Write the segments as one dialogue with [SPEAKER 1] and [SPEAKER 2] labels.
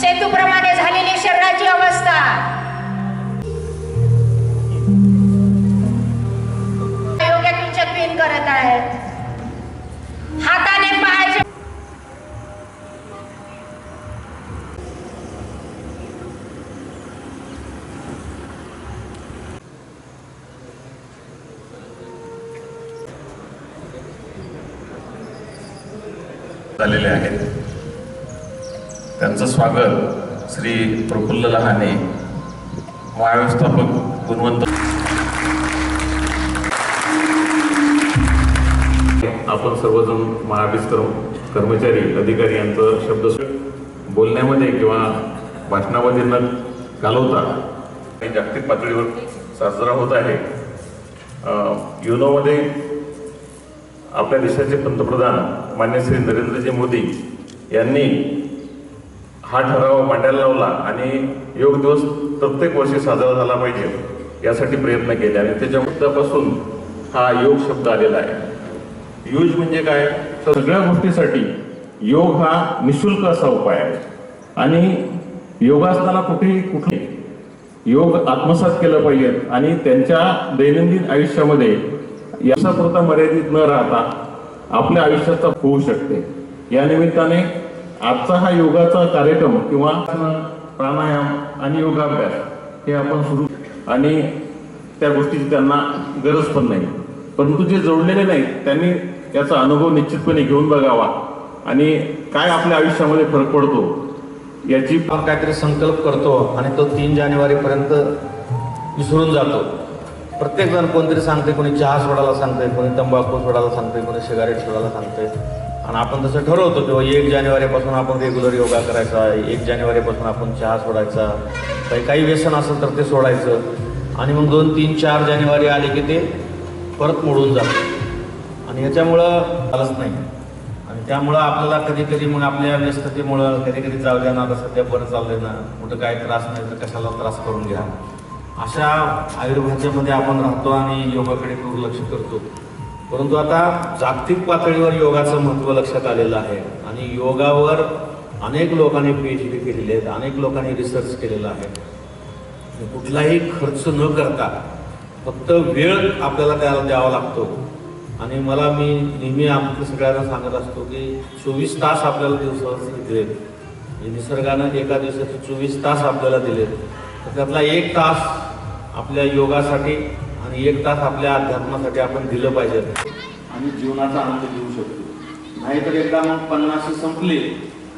[SPEAKER 1] सेतूप्रमाणे झालेली शरीराची अवस्था, योग्य किंचित करत आहेत. हाताने पाय
[SPEAKER 2] झालेले आहेत. त्यांचं स्वागत श्री प्रफुल्ल लहाने, महाव्यवस्थापक गुणवंत. आपण सर्वजण महावीस कर्मचारी अधिकारी यांचं शब्द बोलण्यामध्ये किंवा भाषणामध्ये न घालवता जागतिक पातळीवर साजरा होत आहे. युनोमध्ये आपल्या देशाचे पंतप्रधान मान्य श्री नरेंद्रजी मोदी यांनी हा ठराव मांडायला लावला आणि योग दिवस प्रत्येक वर्षी साजरा झाला पाहिजे यासाठी प्रयत्न केले आणि त्याच्या मुद्द्यापासून हा योग शब्द आलेला आहे. यूज म्हणजे काय? सगळ्या गोष्टीसाठी योग हा निशुल्क असा उपाय आहे आणि योगासनाला कुठे योग आत्मसात केलं पाहिजे आणि त्यांच्या दैनंदिन आयुष्यामध्ये याच्यापुरता मर्यादित न राहता आपल्या आयुष्याचा होऊ शकते. या निमित्ताने आजचा हा योगाचा कार्यक्रम किंवा प्राणायाम आणि योगाभ्यास हे आपण सुरू आणि त्या गोष्टीची त्यांना गरज पण नाही, परंतु जे जोडलेले नाहीत त्यांनी याचा अनुभव निश्चितपणे घेऊन बघावा आणि काय आपल्या आयुष्यामध्ये फरक पडतो याची
[SPEAKER 3] आपण काहीतरी संकल्प करतो आणि तो 3 जानेवारीपर्यंत विसरून जातो. प्रत्येक जण कोणतरी सांगते, कोणी चहा सोडायला सांगते, कोणी तंबाखू सोडायला सांगते, कोणी सिगारेट सोडायला सांगते आणि आपण तसं ठरवतो किंवा 1 जानेवारीपासून आपण रेग्युलर योगा करायचा, 1 जानेवारीपासून आपण चहा सोडायचा, काही व्यसन असेल तर ते सोडायचं आणि मग 2, 3, 4 जानेवारी आली की ते परत मोडून जातं आणि याच्यामुळं झालंच नाही. आणि त्यामुळं आपल्याला कधी कधी मग आपल्या व्यस्ततेमुळं कधी कधी जाऊ द्या ना, आता सध्या बरं चाललंय ना, कुठं काय त्रास नाही तर कशाला त्रास करून घ्या, अशा आयुर्भाज्यामध्ये आपण राहतो आणि योगाकडे दुर्लक्ष करतो. परंतु आता जागतिक पातळीवर योगाचं महत्त्व लक्षात आलेलं आहे आणि योगावर अनेक लोकांनी PhD केलेले आहेत, अनेक लोकांनी रिसर्च केलेला आहे. कुठलाही खर्च न करता फक्त वेळ आपल्याला त्याला द्यावा लागतो आणि मी नेहमी आपल्या सगळ्यांना सांगत असतो की 24 तास आपल्याला दिवसाचे दिलेत, म्हणजे निसर्गानं एका दिवसाचे 24 तास आपल्याला दिलेत, तर त्यातला 1 तास आपल्या योगासाठी आणि 1 तास आपल्या अध्यात्मासाठी आपण दिलं पाहिजे आणि जीवनाचा आनंद घेऊ शकतो. नाहीतर एकदा मग 50 संपले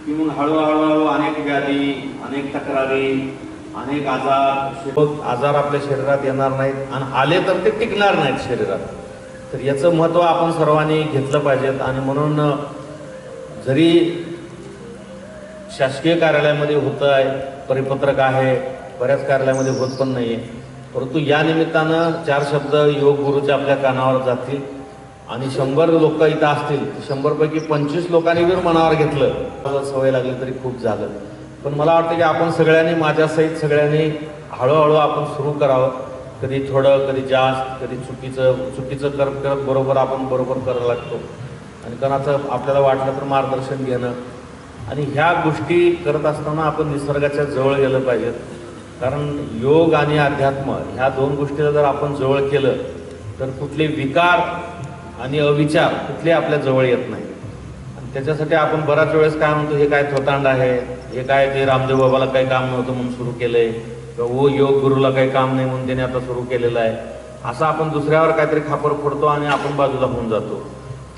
[SPEAKER 3] की मग हळूहळू अनेक व्याधी, अनेक तक्रारी, अनेक आजार आपल्या शरीरात येणार नाहीत आणि आले तर ते टिकणार नाहीत शरीरात. तर याचं महत्त्व आपण सर्वांनी घेतलं पाहिजेत आणि म्हणून जरी शासकीय कार्यालयामध्ये होतं आहे, परिपत्रक आहे, बऱ्याच कार्यालयामध्ये होत पण नाही आहे, परंतु या निमित्तानं 4 शब्द योग गुरुच्या आपल्या कानावर जातील आणि 100 लोक इथं असतील, 100 पैकी 25 लोकांनी जर मनावर घेतलं, सवय लागली तरी खूप झालं. पण मला वाटतं की आपण सगळ्यांनी, माझ्यासहित सगळ्यांनी हळूहळू आपण सुरू करावं. कधी थोडं, कधी जास्त, कधी चुकीचं करत बरोबर आपण करायला लागतो आणि कोणाचं आपल्याला वाटलं तर मार्गदर्शन घेणं आणि ह्या गोष्टी करत असताना आपण निसर्गाच्या जवळ गेलं पाहिजेत. कारण योग आणि अध्यात्म ह्या 2 गोष्टीला जर आपण जवळ केलं तर कुठले विकार आणि अविचार कुठले आपल्या जवळ येत नाही. आणि त्याच्यासाठी आपण बऱ्याच वेळेस काय म्हणतो, हे काय थोतांड आहे, हे काय ते रामदेव बाबाला काही काम नव्हतं म्हणून सुरू केलंय, किंवा योग गुरुला काही काम नाही म्हणून त्याने आता सुरू केलेलं आहे, असं आपण दुसऱ्यावर काहीतरी खापर फोडतो आणि आपण बाजूला होऊन जातो.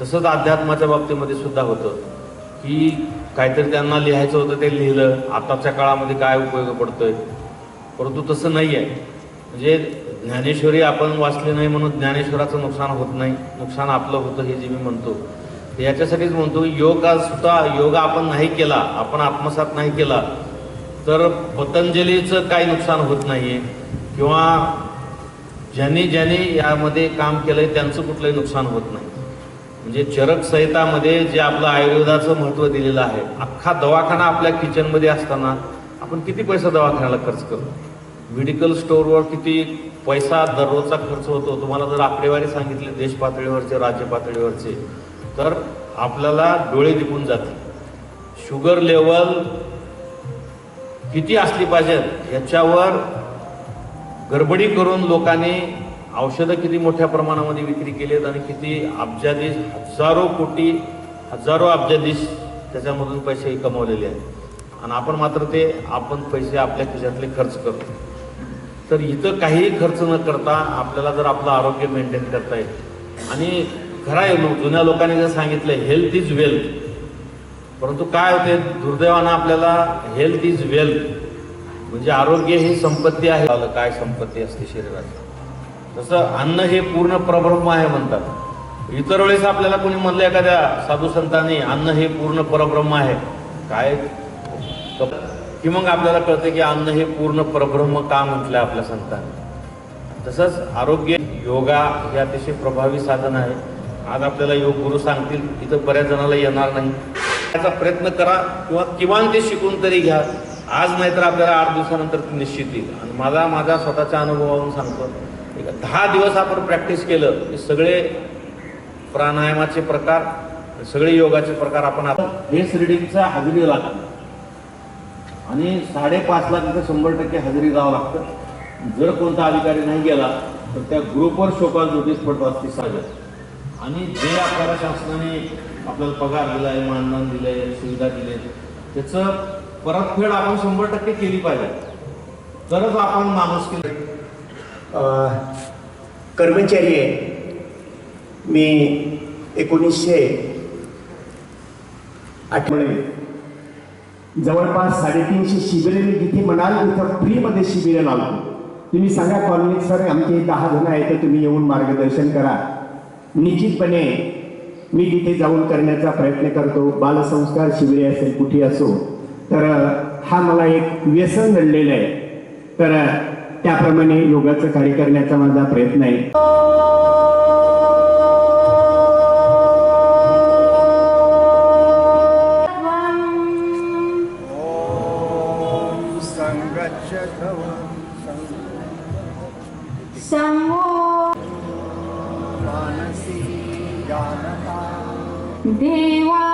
[SPEAKER 3] तसंच अध्यात्माच्या बाबतीमध्ये सुद्धा होतं की काहीतरी त्यांना लिहायचं होतं ते लिहिलं, आताच्या काळामध्ये काय उपयोग पडतोय, परंतु तसं नाही आहे. म्हणजे ज्ञानेश्वरी आपण वाचली नाही म्हणून ज्ञानेश्वराचं नुकसान होत नाही, नुकसान आपलं होतं हे जे मी म्हणतो. याच्यासाठीच म्हणतो योगा आपण नाही केला, आपण आत्मसात नाही केला तर पतंजलीचं काही नुकसान होत नाही आहे किंवा ज्यांनी यामध्ये काम केलंय त्यांचं कुठलंही नुकसान होत नाही. म्हणजे चरक संहितामध्ये जे आपलं आयुर्वेदाचं महत्त्व दिलेलं आहे, अख्खा दवाखाना आपल्या किचनमध्ये असताना आपण किती पैसा दवाखान्याला खर्च करतो, मेडिकल स्टोअरवर किती पैसा दररोजचा खर्च होतो. तुम्हाला जर आकडेवारी सांगितली देश पातळीवरचे, राज्य पातळीवरचे, तर आपल्याला डोळे दिपून जातील. शुगर लेवल किती असली पाहिजेत याच्यावर गडबडी करून लोकांनी औषधं किती मोठ्या प्रमाणामध्ये विक्री केलीत आणि किती अब्जाधीश, हजारो कोटी, हजारो अब्जाधीश त्याच्यामधून पैसे कमवलेले आहेत. आणि आपण मात्र आपण पैसे आपल्या खिशातले खर्च करतो. तर इथं काहीही खर्च न करता आपल्याला जर आपलं आरोग्य मेंटेन करता येईल. आणि खरं आहे, जुन्या लोकांनी जर सांगितलं हेल्थ इज वेल्थ, परंतु काय होते दुर्दैवानं आपल्याला हेल्थ इज वेल्थ म्हणजे आरोग्य ही संपत्ती आहे. काय संपत्ती असते शरीराची, तसं अन्न हे पूर्ण परब्रह्म आहे म्हणतात. इतर वेळेस आपल्याला कोणी म्हणलं एखाद्या साधू संतांनी अन्न हे पूर्ण परब्रह्म आहे काय, की मग आपल्याला कळतं की अन्न हे पूर्ण परब्रह्म का म्हटलं आपल्या संतांनी. तसंच आरोग्य योगा हे अतिशय प्रभावी साधन आहे. आज आपल्याला योग गुरु सांगतील, इथं बऱ्याच जणांना येणार नाही, त्याचा प्रयत्न करा किंवा किमान ते शिकून तरी घ्या. आज नाही तर आपल्याला 8 दिवसानंतर ते निश्चित येईल. आणि माझ्या स्वतःच्या अनुभवावरून सांगतो, 10 दिवस आपण प्रॅक्टिस केलं की सगळे प्राणायामाचे प्रकार, सगळे योगाचे प्रकार आपण हेल्थ रिडिंगचा हजेरी लागतो आणि 5.5 लाख तिथं 100% हजेरी द्यावं लागतं. जर कोणता अधिकारी नाही गेला तर त्या ग्रुपवर शोकॉज नोटीस पडतो असते साजर. आणि जे आपल्याला शासनाने आपल्याला पगार दिलाय, मानधन दिलंय, सुविधा दिले, त्याचं परतफेड आपण 100% केली पाहिजे, तरच आपण माणूस
[SPEAKER 4] कर्मचारी आहे. मी 1908 जवळपास 350 शिबिरे मी जिथे म्हणाल तिथं फ्रीमध्ये शिबिरे लावतो. तुम्ही सांगा कॉलनीत सर आमचे 10 जण आहेत तर तुम्ही येऊन मार्गदर्शन करा. निश्चितपणे मी तिथे जाऊन करण्याचा प्रयत्न करतो. बालसंस्कार शिबिरे असेल कुठे असो, तर हा मला एक व्यसन नडलेलं आहे. तर त्याप्रमाणे योगाचं कार्य करण्याचा माझा प्रयत्न आहे.
[SPEAKER 1] देवा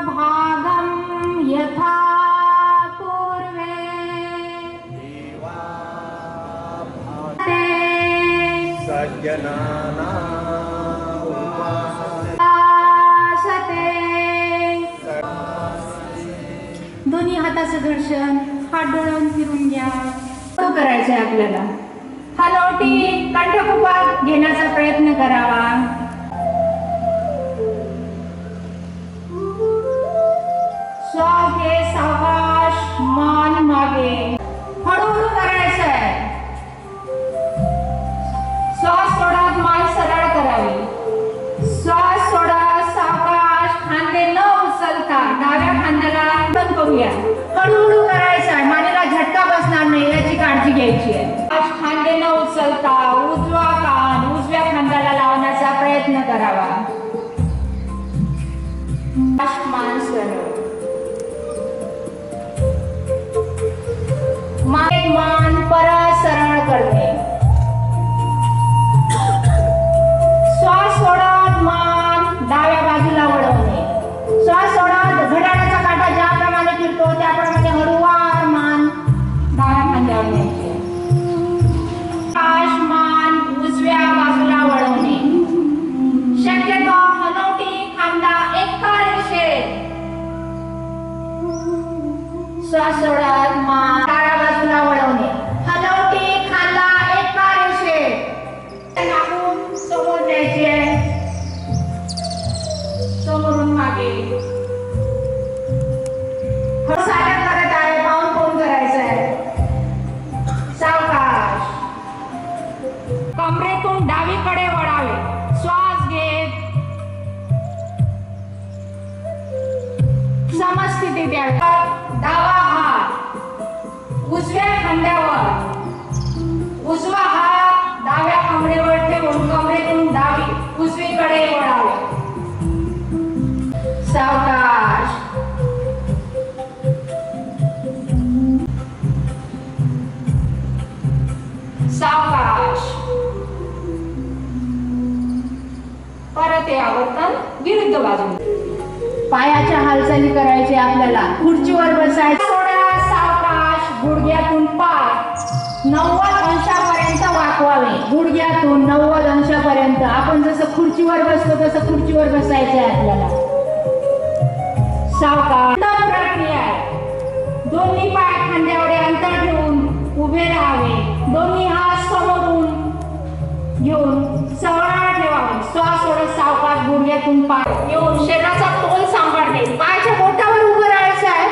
[SPEAKER 1] भागं यथा पूर्वे दोन्ही हाताचं घर्षण, हात डोळ्यावरून फिरून घ्या. तो करायचंय आपल्याला. हलवटी कंठकुपात घेण्याचा प्रयत्न करावा. श्वास घे, सावकाश, मान मागे, हळूहळू करायचंय. श्वास सोडा, मान सरळ करावी. श्वास सोडा, सावकाश, खांदे न उचलता डाव्या खांद्याला बंद करूया. हळूहळू करायचंय, मानेला झटका बसणार नाही याची काळजी घ्यायची आहे. खांदे न उचलता उजवा कान उजव्या खांद्याला लावण्याचा प्रयत्न करावा. मान सरळ, मान परत सरळ करणे. श्वास सोडत मान डाव्या बाजूला वळवणे. श्वास सोडत घड्याळाचा काटा ज्याप्रमाणे फिरतो त्याप्रमाणे हळूवार मान डाव्या खांद्यावर न्यायची. मान उजव्या बाजूला वळवणे. शक्यतो हलवटी खांदा एका रेषेत. श्वास सोडत मान डाव्या बाजूला वळवणे. हलवटी खांदा एका रेषेत. लागून समोर न्यायचे, समोरून मागे. साठा करत आहे, पाऊल पाऊल करायचंय. सावकाश कमरेतून डावीकडे वळावे. श्वास घेत समस्थिती द्यावी. डावा हात उजव्या खांद्यावर, उजवा हात डाव्या कमरेवर ठेवून कमरेतून डावी उजवीकडे वळावे. सावकाश सावकाश. परत हे आवर्तन विरुद्ध बाजूने. पायाच्या हालचाली करायची आपल्याला. खुर्चीवर बसायचं. थोडा सावकाश 90 अंशापर्यंत वाकवावे. गुडघ्यातून 90 अंशापर्यंत. आपण जसं खुर्चीवर बसतो तसं खुर्चीवर बसायचं आहे आपल्याला. सावकाश प्रक्रिया आहे. दोन्ही पाय खांद्यावर अंतर ठेवून उभे राहावे. दोन्ही हात समोरून घेऊन सरळ ठेवावे. श्वास सोडत सावकाश गुडघ्यातून पाय येऊन शरीराचा तोल सांभाळणे. पायाच्या बोटावर उभं राहायचं आहे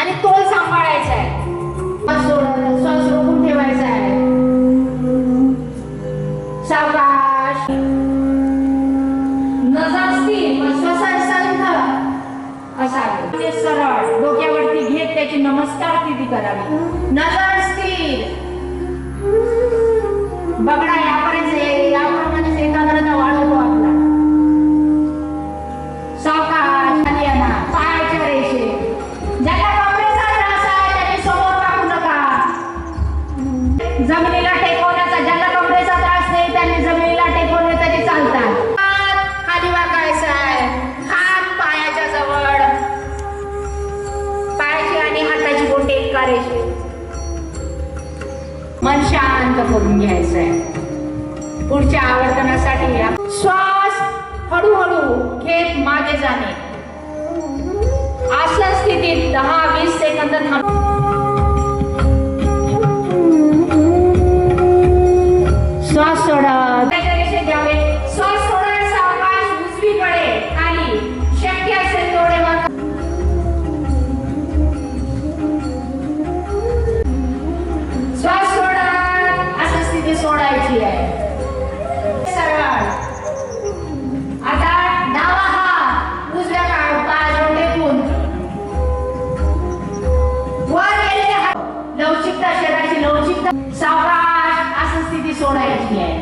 [SPEAKER 1] आणि तोल सांभाळायचा आहे. श्वास रोखून ठेवायचा आहे. सावकाश नजर स्थिर व श्वास संथ असावे. सरळ डोक्यावरती घेत त्याची नमस्कार स्थिती करावी. नजर स्थिर. बघा याप्रमाणे एकाग्रता वाढवतो आपला. सावकाश खाली आणा. पायाच्या रेषे. ज्याला कमरेचा त्रास आहे त्याने समोर टाकू नका. जमिनीला टेकवण्याचा, ज्याला कमरेचा त्रास नाही त्यांनी जमिनीला टेकवणे तरी चालतात. खाली वाकायचा आहे. हात पायाच्या जवळ. पायाची आणि हाताची बोटे एका रेषेत. मन शांत करून घ्यायचं आहे. पुढच्या आवर्तनासाठी श्वास हळूहळू घेत मागे जाणे. आसन स्थितीत 10-20 सेकंद थांब. श्वास सोडत रेषेत घ्यावे. श्वास सोडत सावकाश उजवीकडे खाली. शक्य असेल तेवढे श्वास सोडत असं स्थिती सोडायची आहे. सरळ. आता डावा हात उजव्या बाजूला टेकून वर गेलेले हात. लवचिकता, शरीराची लवचिकता. सावकाश असं स्थिती सोडायची आहे.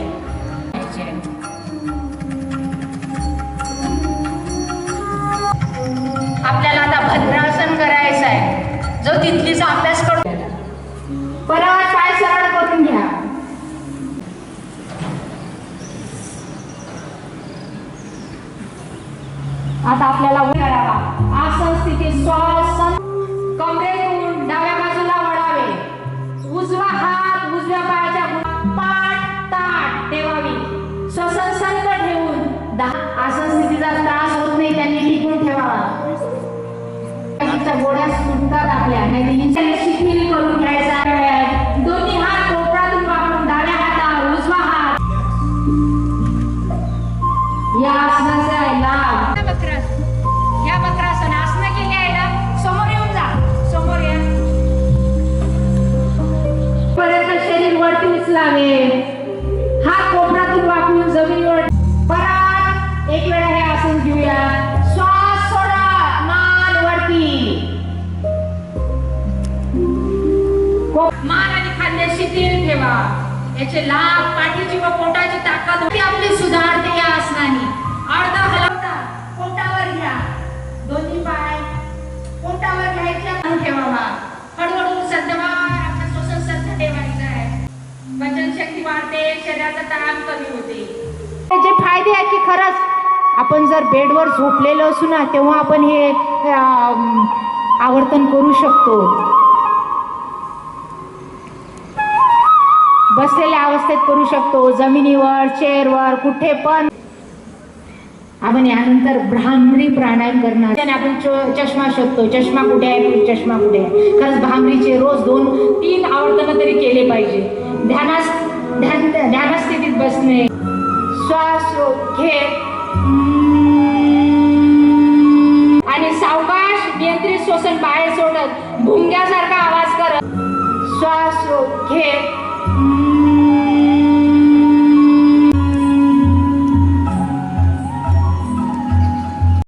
[SPEAKER 1] आपल्याला आता भद्रासन करायचं आहे. जो तिथलीचा अभ्यास करू. परत पाय सरळ करून घ्या. आता आपल्याला करावा. आसन स्थिती. श्वास कमरेतून डाव्या बाजूला वळावे. उजवा हात उजव्या पायाच्या पाठ ताठ ठेवावी. श्वसन संत ठेवून आसन स्थितीचा त्रास होत नाही त्यांनी टिकून ठेवावा. गोड्या सुटतात आपल्या. नाही शिथिल करून घ्यायचा. दोन्ही हात कोपरातून वापरून डाव्या हातावर उजवा हात. या आसनाचा लाभ. या वक्रासन आसनं केली आहे ना. समोर येऊन जा. समोर या. परत शरीर वरती उचलावे. हात कोपरातून वापरून जमिनीवर. परत एक वेळा हे आसन घेऊया. श्वास सोडा. मान वरती. मान आणि खांदे शिथिल ठेवा. याचे लाभ पाठीची व पोटाची ताकद आपली सुधारते या आसनाने. अर्ध हलवता. पोटावर घ्या. दोन्ही पाय पोटावर घ्यायचे. ठेवावा. हळूहळू सद्धवार. आपला श्वसन सद्ध ठेवायचा आहे. पचन शक्ती वाढते. शरीराचा ताण कमी होते. जे फायदे आहेत की खरंच आपण जर बेडवर झोपलेलो असू ना तेव्हा आपण हे आवर्तन करू शकतो. बसलेल्या अवस्थेत करू शकतो. जमिनीवर, चेअरवर, कुठे पण. आपण यानंतर भ्रामरी प्राणायाम करणार. त्याने आपण चष्मा शोधतो. चष्मा कुठे आहे, चष्मा कुठे आहे. खरंच भ्रामरीचे रोज 2-3 आवर्तन तरी केले पाहिजे. ध्यानस्थितीत बसणे. श्वास घेत आणि सावकाश नियंत्रित श्वसन बाहेर सोडत भुंग्यासारखा आवाज करत श्वास घेत